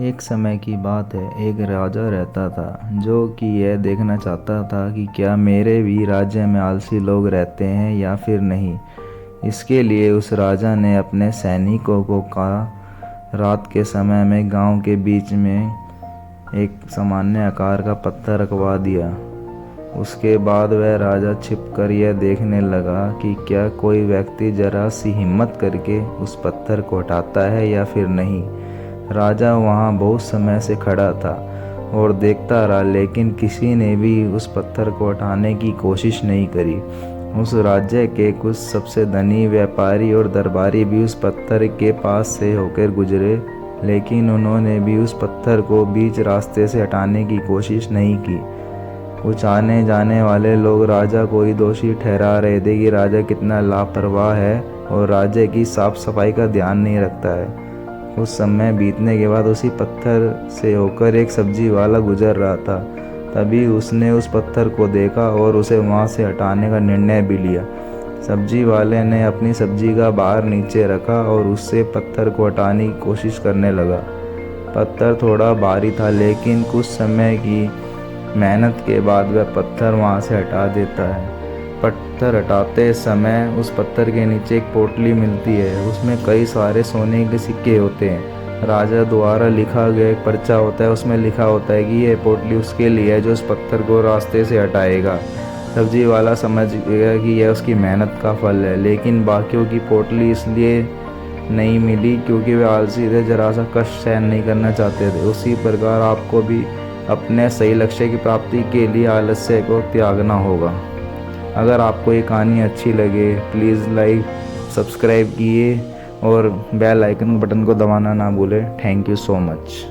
एक समय की बात है, एक राजा रहता था जो कि यह देखना चाहता था कि क्या मेरे भी राज्य में आलसी लोग रहते हैं या फिर नहीं। इसके लिए उस राजा ने अपने सैनिकों को कहा, रात के समय में गांव के बीच में एक सामान्य आकार का पत्थर रखवा दिया। उसके बाद वह राजा छिपकर यह देखने लगा कि क्या कोई व्यक्ति जरा सी हिम्मत करके उस पत्थर को हटाता है या फिर नहीं। राजा वहाँ बहुत समय से खड़ा था और देखता रहा, लेकिन किसी ने भी उस पत्थर को हटाने की कोशिश नहीं करी। उस राज्य के कुछ सबसे धनी व्यापारी और दरबारी भी उस पत्थर के पास से होकर गुजरे, लेकिन उन्होंने भी उस पत्थर को बीच रास्ते से हटाने की कोशिश नहीं की। कुछ आने जाने वाले लोग राजा को ही दोषी ठहरा रहे थे कि राजा कितना लापरवाह है और राज्य की साफ सफाई का ध्यान नहीं रखता है। कुछ समय बीतने के बाद उसी पत्थर से होकर एक सब्जी वाला गुजर रहा था। तभी उसने उस पत्थर को देखा और उसे वहां से हटाने का निर्णय भी लिया। सब्जी वाले ने अपनी सब्जी का बाहर नीचे रखा और उससे पत्थर को हटाने की कोशिश करने लगा। पत्थर थोड़ा भारी था, लेकिन कुछ समय की मेहनत के बाद वह पत्थर वहां से हटा देता है। पत्थर हटाते समय उस पत्थर के नीचे एक पोटली मिलती है। उसमें कई सारे सोने के सिक्के होते हैं। राजा द्वारा लिखा गया एक पर्चा होता है, उसमें लिखा होता है कि यह पोटली उसके लिए है जो उस पत्थर को रास्ते से हटाएगा। सब्जी वाला समझ गया कि यह उसकी मेहनत का फल है, लेकिन बाकियों की पोटली इसलिए नहीं मिली क्योंकि वे आलसी थे, जरा सा कष्ट सहन नहीं करना चाहते थे। उसी प्रकार आपको भी अपने सही लक्ष्य की प्राप्ति के लिए आलस्य को त्यागना होगा। अगर आपको ये कहानी अच्छी लगे प्लीज़ लाइक सब्सक्राइब किए और बेल आइकन बटन को दबाना ना भूलें। Thank you so much.